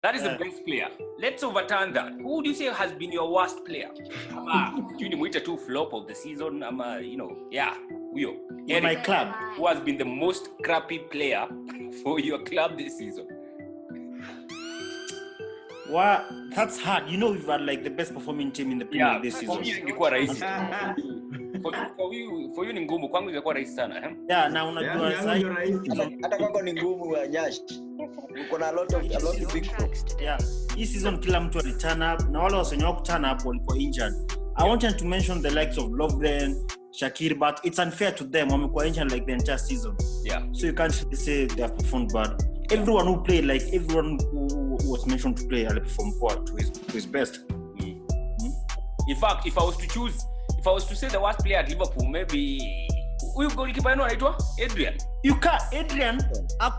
That is the best player. Let's overturn that. Who do you say has been your worst player? You need to flop of the season. In my club. Who has been the most crappy player for your club this season? Wow, that's hard. We've had like the best performing team in the Premier League this season. For you ni ngumu, kwangu ingekuwa rahisi sana. Yeah, na unajua sasa hata kwako ni ngumu Nyash. Uko na a lot of big flops. Yeah, this season kila mtu aliturn up na wale wasenyo kuturn up walikuwa injured. I wanted to mention the likes of Lovren, Shakir, but it's unfair to them. Wamekuwa injured like the entire season. Yeah. So you can't say they have performed bad. Everyone who played, like everyone who was mentioned to play, performed poor to his best. In fact, if I was to say the worst player at Liverpool, maybe huyu goalkeeper anaitwa Adrian. You can't. Adrian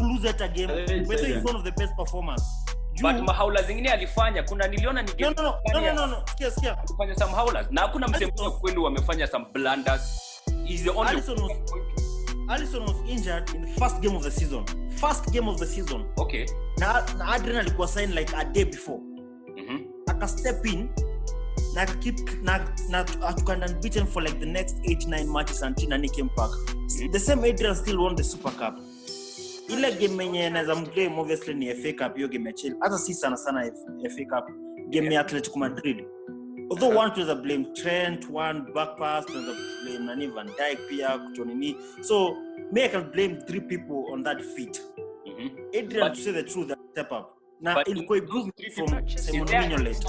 lose at a game, whether he's one of the best performers. But mahaula zingine alifanya, kuna niliona ni game. No. Sikia. Kufanya some howlers. Na hakuna msemo kwenu wamefanya some blunders. Is the only Alisson was injured in the first game of the season. Okay. Na Adrian alikuwa signed like a day before. Aka step in na atukanda unbeaten for like the next 8-9 matches until Nani came back. The same Adrian still won the Super Cup. Ile game yenye naweza mblame obviously ni FA Cup, hiyo game ya Chelsea. Hata si sana FA Cup, game ya Atletico Madrid. Although one to the blame Trent, one back pass to the blame Nani Van Dijk pia kutonini. So me I can blame 3 people on that feat. Adrian, to say the truth, that step up. Now ilikuwa improvement from Simon Mignolet.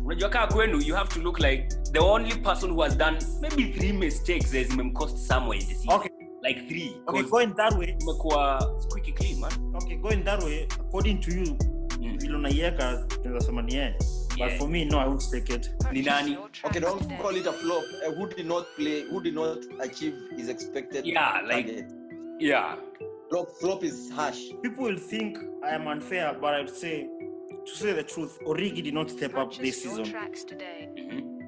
Unajua kaa kwenu, you have to look like the only person who has done maybe 3 mistakes that has cost somewhere in the season. Okay. Like 3. Okay, going that way. Umekuwa squeaky clean, man. Okay, going that way, according to you, Ilona Yeka, tunasema ni yeye. But for me, no, I won't take it. Ni nani? Okay, don't call it a flop. Who did not achieve his expected target. Yeah. Flop is harsh. People will think I am unfair, but I would say, to say the truth, Origi did not step up this season.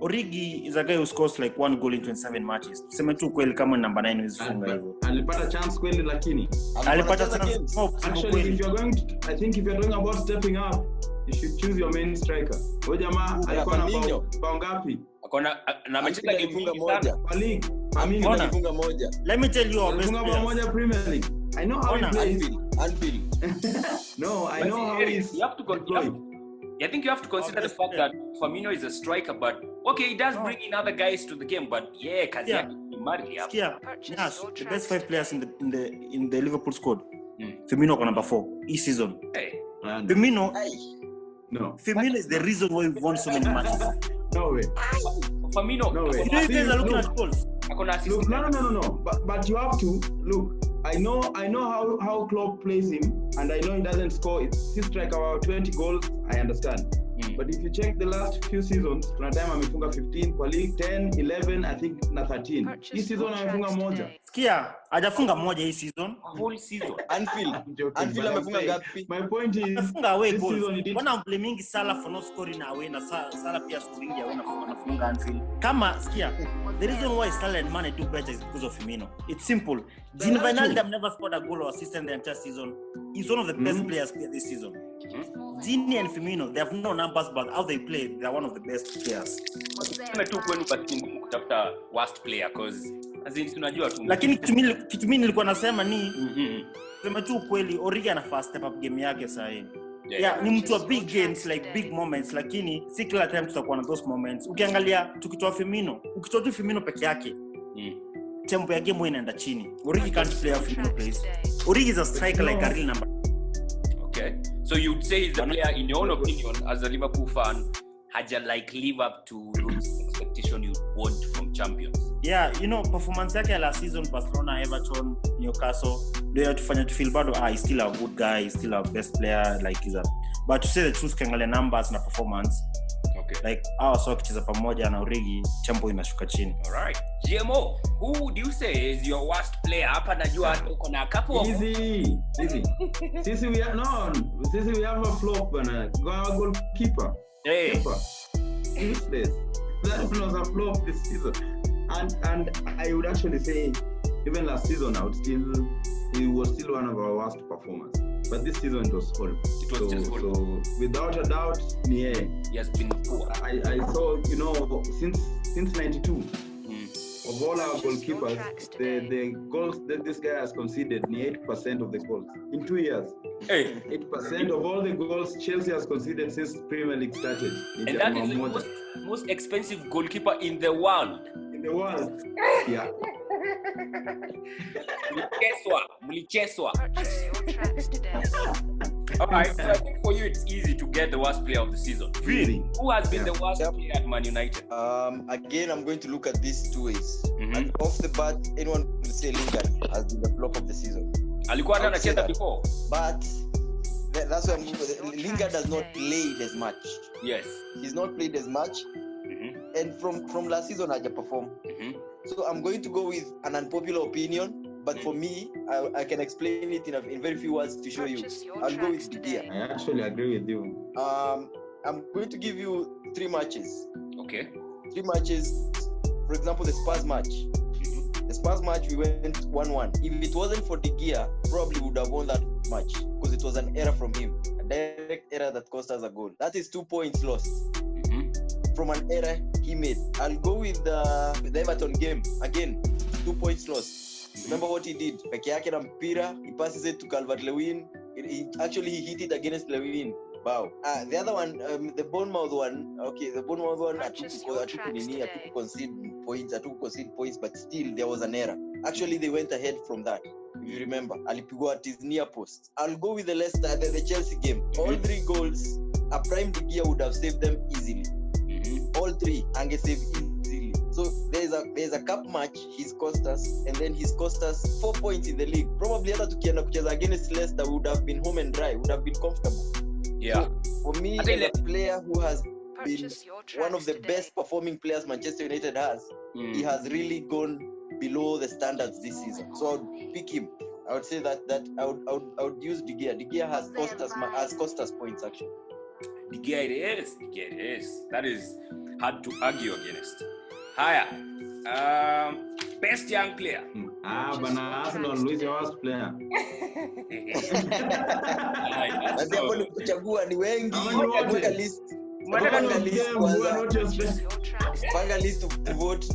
Origi is a guy who scores like 1 goal in 27 matches. Sema tu kweli kama number 9 hizo. Alipata chance kweli lakini. Alipata chance. Actually, if you're talking about stepping up, you should choose your main striker. Huyo jamaa alikuwa na bao ngapi? Akona na amecheza game moja kwa league. Amini alifunga moja. Let me tell you our best player. Moja Premier League. I know how he plays. Anfield. No, I know how he's. You have to I think you have to consider the fact that Firmino is a striker, but okay, he does bring in other guys to the game, but kazi yake ni mali hapo. The best 5 players in the Liverpool squad. Firmino kwa number 4 this season. Firmino is the reason why we've won so many matches. No way. Firmino. No way. You guys are looking at goals. Look, no. But you have to look. I know how Klopp plays him, and I know he doesn't score. He's like about 20 goals. I understand. But if you check the last few seasons, kuna time amefunga 15 kwa league, 10, 11, I think na 13. Hii season amefunga moja. Sikia, hajafunga moja hii season. Whole season. Anfield amefunga ngapi? My point is, amefunga away goals. Wana blaming Salah for not scoring away na Salah pia scoring away anafunga Anfield. Kama sikia, the reason why Salah and Mane do better is because of Firmino. It's simple. Gini Wijnaldum never scored a goal or assist in the entire season. He's one of the best players this season. Gini and Firmino, they have no numbers, but how they play, they are one of the best players. Sema tu kwenu basi ngumu kutafuta worst player cause as in tunajua tu. Lakini kitu mimi nilikuwa nasema ni sema tu kweli Origi ana fast step up game yake sasa hivi. Ni mtu wa big games like big moments, lakini si kila time tutakuwa na those moments. Ukiangalia tukitoa Firmino peke yake. Tempo ya game inaenda chini. Origi can't play off Firmino plays. Origi is a striker like a real number. Okay. So you'd say he's the player, in your own opinion, as a Liverpool fan, haja like live up to those expectation you want from champions. Yeah, performance yake last season, Barcelona, Everton, Newcastle, they are to find to feel bad. He's still a good guy, he's still a best player, like he's a. But to say the truth, kiangalia numbers na performance. Okay. Like our soka kicheza pamoja na Origi, tempo inashuka chini. All right. GMO, who do you say is your worst player? Hapa najua uko na couple of easy. Sisi we have a flop bana. Goalkeeper. Hey. Useless. That was a flop this season. And I would actually say even last season, he was still one of our worst performers. But this season it was horrible. It was just horrible. So without a doubt, he has been poor. I saw, since 92. Of all our goalkeepers, the goals that this guy has conceded, 8% of the goals in 2 years. 8% of all the goals Chelsea has conceded since Premier League started. And that is the most expensive goalkeeper in the world. In the world, yeah. Mlicheswa. Alright, so I think for you it's easy to get the worst player of the season. Really? Who has been the worst player at Man United? Again, I'm going to look at this two ways. And off the bat, anyone will say Lingard has been the flop of the season. Alikuwa anacheza before. But that's why Lingard has not played as much. Yes. He's not played as much. And from last season, haja perform. So I'm going to go with an unpopular opinion. But for me, I can explain it in very few words to show you. I'll go with De Gea. I actually agree with you. I'm going to give you 3 matches. Okay. 3 matches. For example, the Spurs match. The Spurs match, we went 1-1. If it wasn't for De Gea, probably would have won that match because it was an error from him. A direct error that cost us a goal. That is 2 points lost from an error he made. I'll go with the Everton game. Again, 2 points lost. Remember what he did? Peke yake na mpira, he passes it to Calvert-Lewin. He hit it against Lewin. Wow. The other one, the Bournemouth one. Okay, the Bournemouth one, I took concede points, but still there was an error. Actually, they went ahead from that. If you remember, alipigwa at his near post. I'll go with the Chelsea game. All 3 goals, a prime De Gea would have saved them easily. All 3, ange save easily. So there's a cup match he's cost us, and then he's cost us 4 points in the league. Probably hata tukienda kucheza against Leicester would have been home and dry, would have been comfortable. Yeah. So for me, as a player who has been one of the best performing players Manchester United has, he has really gone below the standards this season. So I would pick him. I would say that I would use De Gea. De Gea has cost us points actually. De Gea it is. That is hard to argue against. Higher. Best young player. Bana Arsenal Luis your worst player. Ndio hapo kuchagua ni wengi. Weka list. Panga list to vote.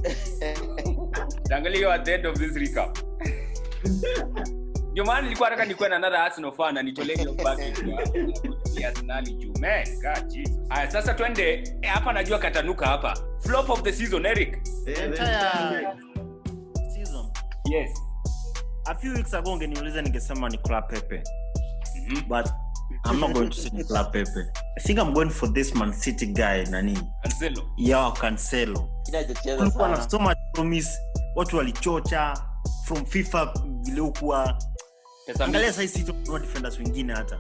Angalia at the end of this recap. Ndio maana nilikuwa nataka nikuwe na another Arsenal fan na nitolee hiyo back ya Arsenal juu. Man, God Jesus. Aya, sasa twende hapa, najua katanuka hapa. Flop of the season, Eric. Entire season. Yes. A few weeks ago ungeniuliza ningesema ni Club Pepe. But I'm not going to say Club Pepe. I think I'm going for this Man City guy nani? Cancelo. Yeah, Cancelo. Kulikuwa na so much promise. Watu walichocha from FIFA vilikuwa. Angalia sasa City tuna defenders wengine hata.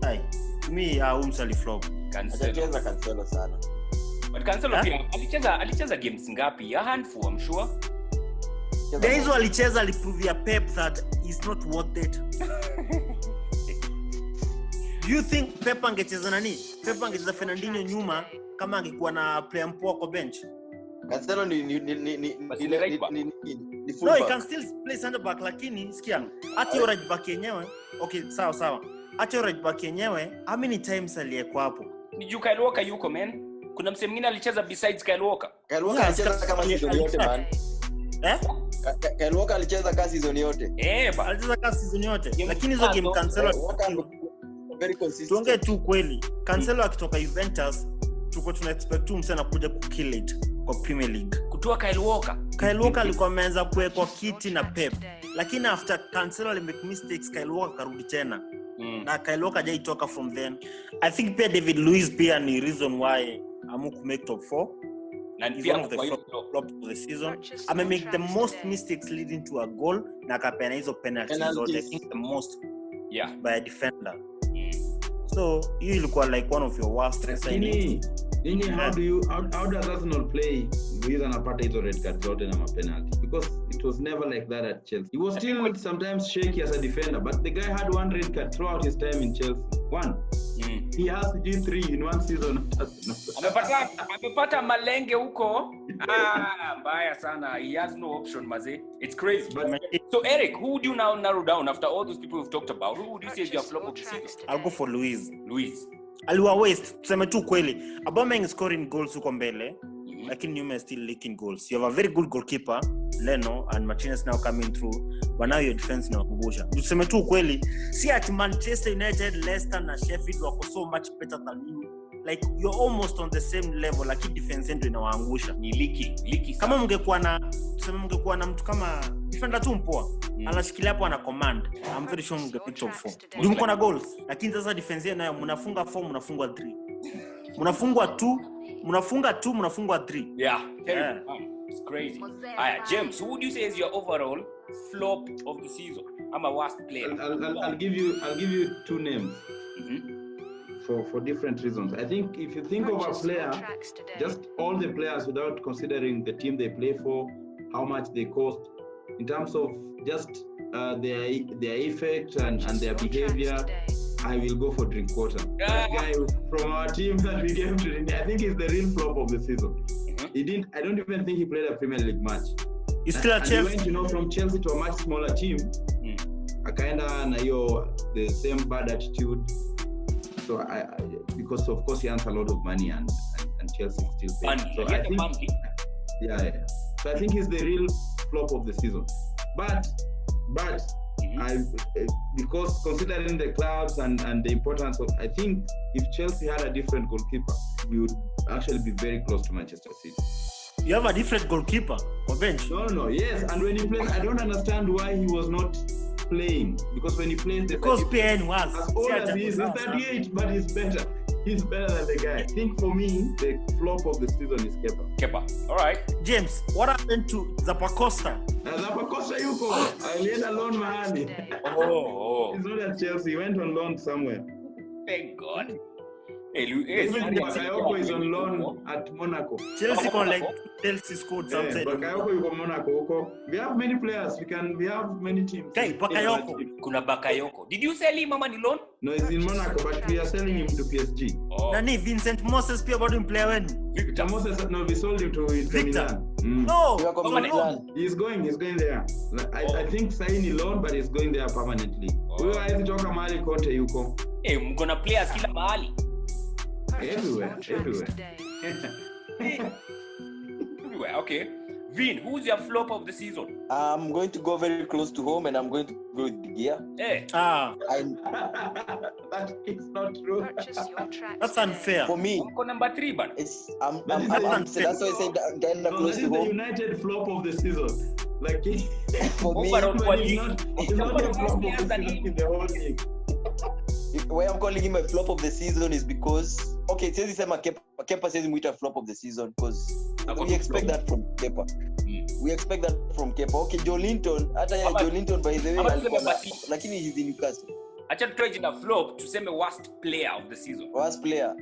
Hai. To me umsali flop. Cancelo sana. But Cancelo pia alicheza games ngapi? A handful, I'm sure. There is alicheza aliprovia Pep that is not worth it. Do you think Pep angecheza nani? Pep angecheza Fernandinho nyuma kama angekuwa na player mpoa kwa bench? Cancelo ni No, he can still play center back, lakini sikia, ati right back yenyewe. Okay, sawa. Ati right back yenyewe, how many times aliyekuwa hapo? Ni juu Kyle Walker yuko, man. Kuna msemo mwingine alicheza besides Kyle Walker. Kyle Walker alicheza kama season yote, man. Kyle Walker alicheza kama season yote. Alicheza kama season yote. Lakini hizo game Cancelo very consistent. Tuongee tu kweli. Cancelo akitoka Juventus, tuko tuna expect tu msana kuja kukill it kwa Premier League. Kutoa Kyle Walker alikuwa ameanza kuwekwa kiti na Pep. Lakini after Cancelo make mistakes, Kyle Walker karudi tena. Na Kyle Walker hajaitoka from then. I think pia David Luiz pia ni reason why amuku make top 4. And he's one of the flop of the season. Make the most mistakes leading to a goal na kapena hizo penalties. I think the most by a defender. So you look like one of your worst signings. How does Arsenal play with an apartheid red card zote na penalty? Because it was never like that at Chelsea. He was still sometimes shaky as a defender, but the guy had 1 red card throughout his time in Chelsea. 1. he has G3 in one season. Amepata malenge huko. Mbaya sana. He has no option, maze. It's crazy. So Eric, who would you now narrow down after all those people we've talked about? Who would you say is your flop of the season? I'll go for Luis. aliwa waste, tuseme tu kweli. Aubameyang scoring goals huko mbele, lakini Newman still leaking goals. You have a very good goalkeeper, Leno, and Martinez now coming through, but now your defense na kubusha. Tuseme tu kweli, si at Manchester United, Leicester na Sheffield wako so much better than you. Like you're almost on the same level, like defense ndio inawaangusha. Ni leaky. Kama mngekuwa na mtu kama defender tu mpoa, anashikilia hapo ana command. I'm very sure mngepick top 4. Ndio mko na goals, lakini sasa defense yenu nayo mnafunga 4, mnafungwa 3. Mnafungwa 2, mnafungwa 3. Yeah. It's crazy. James, who would you say is your overall flop of the season? I'm a worst player. I'll give you two names. For different reasons. I think if you think of a player, just all the players without considering the team they play for, how much they cost, in terms of just their effect and their behavior, I will go for Drinkwater. That guy from our team that we gave to, I think he's the real flop of the season. I don't even think he played a Premier League match. He's still at Chelsea. He went, from Chelsea to a much smaller team. Akaenda na the same bad attitude. So I because of course he earns a lot of money and Chelsea still paying. So I think, yeah. So I think he's the real flop of the season. But because considering the clubs and the importance of, I think if Chelsea had a different goalkeeper, we would actually be very close to Manchester City. You have a different goalkeeper on bench? No. Yes, and when he plays, I don't understand why he was not playing, because when he plays, because PN was as old as he is, he's 38, but he's better. He's better than the guy. I think for me, the flop of the season is Kepa. All right. James, what happened to Zappacosta? Zappacosta yuko. Alienda loan mahali. He's not at Chelsea. He went on loan somewhere. Thank God. Bakayoko is on loan at Monaco. Chelsea scored something. Bakayoko yuko Monaco huko. We have many players. We have many teams. Okay, Bakayoko. Kuna Bakayoko. Did you sell him on loan? No, he's in Monaco, but we are selling him to PSG. Nani Vincent Moses pia bado player wenu? Victor Moses, no, we sold him to Milan. No, he's going there. I think sign loan, but he's going there permanently. Huyo haizi toka mahali kote yuko. Mko na players kila mahali. Everywhere. Okay. Vin, who's your flop of the season? I'm going to go very close to home and I'm going to go with De Gea. That is not true. That's unfair. For me, number 3, but that's why I said getting close to home. The United flop of the season. Like for me, it's not a flop of the season in the whole league. Why I'm calling him a flop of the season is because it says Kepa says we a flop of the season because we expect that from Kepa. We expect that from Kepa. Okay, Joe Linton, by the way, lakini he's in Newcastle. Acha try jina flop tuseme worst player of the season. Worst player.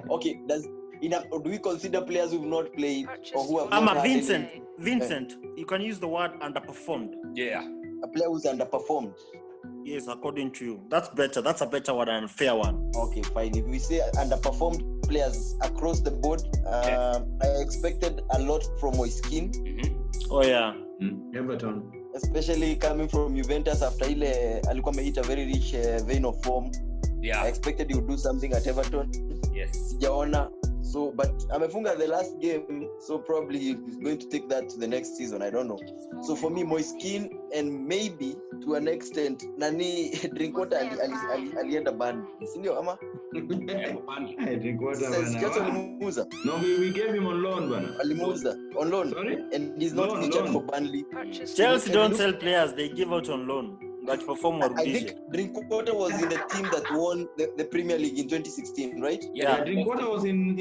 Okay, do we consider players who've not played or who have not Vincent, you can use the word underperformed. Yeah. A player who's underperformed. Yes, according to you. That's better. That's a better word and a fair one. Okay, fine. If we say underperformed players across the board, I expected a lot from Moiskin. Oh, yeah. Everton. Especially coming from Juventus after alikuwa amehit a very rich vein of form. Yeah. I expected he would do something at Everton. Yes. Sijaona. So, but amefunga the last game, so probably he's going to take that to the next season. I don't know. So for me, Moiskin and maybe to an extent, Nani Drinkwater alienda band. Sindio ama? Drinkwater alimuuza. No, we gave him on loan bana. Alimuuza on loan. Sorry? And he's not featured for Burnley. Chelsea don't sell players, they give out on loan. That perform I think Drinkwater was in the team that won the Premier League in 2016, right? Yeah, Drinkwater was in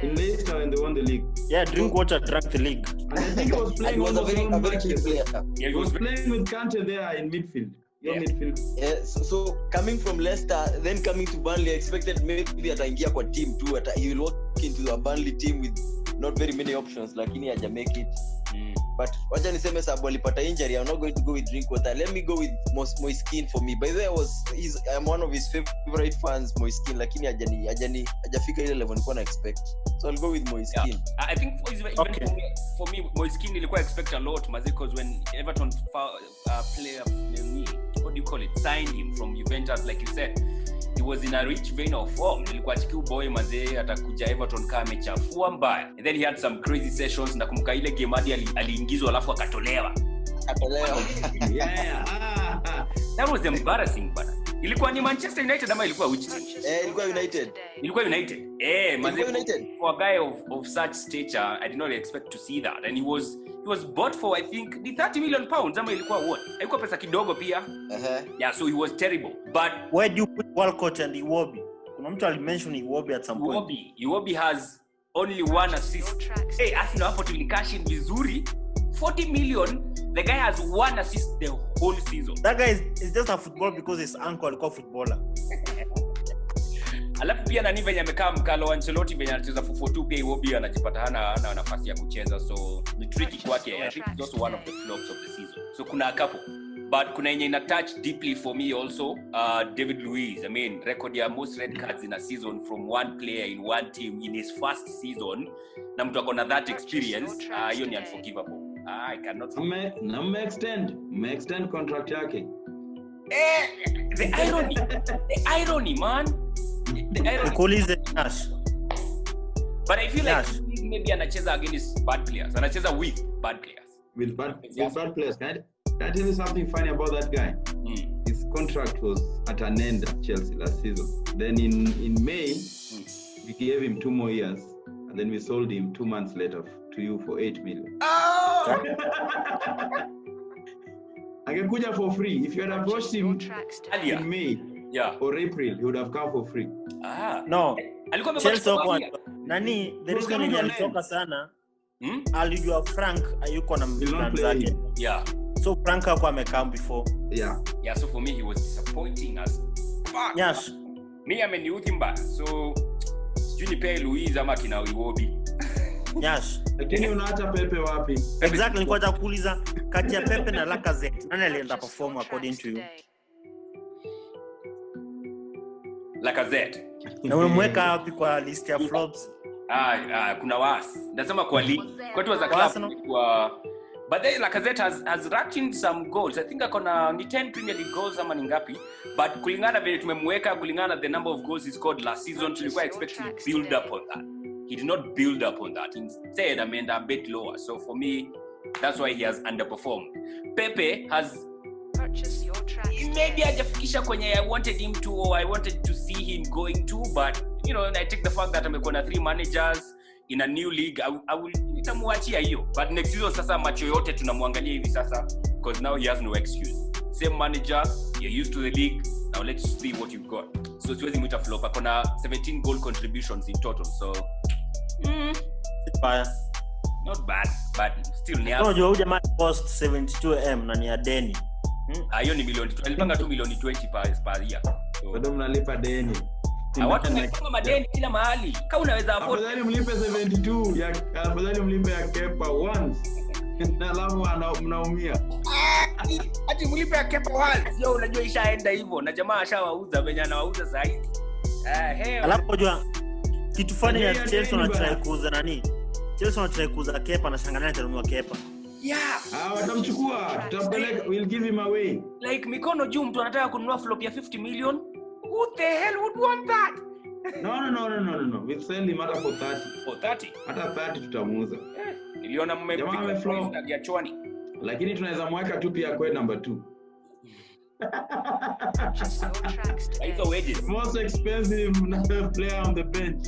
Leicester and they won the league. Yeah, Drinkwater drank the league. And I think he was playing a very key player. Yeah, he was playing with Kante there in midfield. Midfield. Yeah, so coming from Leicester, then coming to Burnley, I expected maybe ataingia kwa team too. He will walk into a Burnley team with not very many options, lakini haja make it. but wacha niseme sababu alipata injury, I'm not going to go with Drinkwater. Let me go with Moiskin for me. By the way, I'm one of his favorite fans, Moiskin, lakini hajafika ile level nilikuwa na expect. So I'll go with Moiskin. Yeah. I think for me Moiskin nilikuwa expect a lot because when Everton player what do you call it, signed him from Juventus, like you said, he was in a rich vein of form. Nilikuwa chikiu boy mazee atakuja Everton kama amechafua mbaya, and then he had some crazy sessions. Na kumbuka ile game hadi aliingizwa alafu akatolewa. Yeah. That was embarrassing bana. Ilikuwa ni Manchester United ama ilikuwa which team? Ilikuwa United. Mazee, for a guy of such stature, I did not expect to see that. And he was bought for, I think, the 30 million pounds ama ilikuwa what? Haikuwa pesa kidogo pia. Yeah, so he was terrible. But where do you put Walcott and Iwobi? Kuna mtu alimention Iwobi at some point. Iwobi has only one assist. Hey, Arsenal hapo tulikash in vizuri. 40 million, the guy has one assist the whole season. That guy is just a footballer because his uncle alikuwa footballer. Alafu pia nani venye amekaa mkalo Ancelotti venye anacheza 4-4-2 pia Iwobi anajipata hana nafasi ya kucheza, so ni tricky kwake. I think it's also one of the flops of the season. So kuna a couple, but kuna yenye ina touch deeply for me also, David Luiz. I mean, record ya most red cards in a season from one player in one team in his first season, na mtu akona that experience, hiyo ni unforgivable. I cannot extend contract yake. The irony man. But I feel like maybe anacheza against bad players. Anacheza with bad players. With bad players. Can I tell you something funny about that guy? His contract was at an end at Chelsea last season. Then in May, we gave him 2 more years, and then we sold him 2 months later to you for 8 million. Oh! Angekuja for free. If you had approached him in May or April, he would have come for free. No. Chelsea nani, the reason he alitoka sana, alijua Frank ayuko na plan zake. Yeah. So Frank hakuwa amekam before. Yeah, so for me he was disappointing as fuck. Yes. Me ameniudhi mbaya. So sijui nipe Luiz ama kina Iwobi. Yes. Lakini unaacha Pepe wapi? Exactly, nilikuwa nataka kuuliza kati ya Pepe na Lacazette, nani alienda perform according to you? Lacazette. Na umemweka wapi kwa list ya flops? Kuna was. Nasema kwa league. Kwa tu za club kwa, but then Lacazette has racked in some goals. I think akona ni 10 Premier League goals ama ni ngapi? But kulingana vile tumemweka, kulingana the number of goals he scored last season, tulikuwa expecting to build up on that. He did not build up on that. Instead, I mean, a bit lower. So for me, that's why he has underperformed. Pepe has maybe hajafikisha kwenye I wanted him to, or I wanted to see him going to, but you know, I take the fact that amekuwa na 3 managers in a new league, I will nitamuachia hiyo. But next season sasa macho yote tunamwangalia hivi sasa, because now he has no excuse. Same manager, you're used to the league, now let's see what you've got. So siwezi mwita flop. Akona 17 goal contributions in total, so not bad, but still near. No, you jamaa cost 72M na ni ya deni. Hiyo ni milioni, alipanga 2 milioni 20 per year. So bado mnalipa deni. Watu wanalipa madeni kila mahali. Kama unaweza afford. Afadhali mlipe 72 ya afadhali mlipe ya Kepa once. Na alafu mnaumia. Ati mlipe ya Kepa once. Sio unajua ishaenda hivyo na jamaa ashawauza venye anawauza sasa hivi. Alafu unajua kitu fani ya Chelsea wanataka kuuza nani? Chelsea wanataka kuuza Kepa na shangana atanunua Kepa. Yeah. Watamchukua, tutapeleka, we'll give him away. Like mikono juu mtu anataka kununua flop ya 50 million. Who the hell would want that? No. We'll sell him for 30. For 30? Hata 30 tutamuuza. Niliona mmepiga flop na Giachwani. Lakini tunaweza mweka tu pia kwa number 2. Hizo wages. Most expensive player on the bench.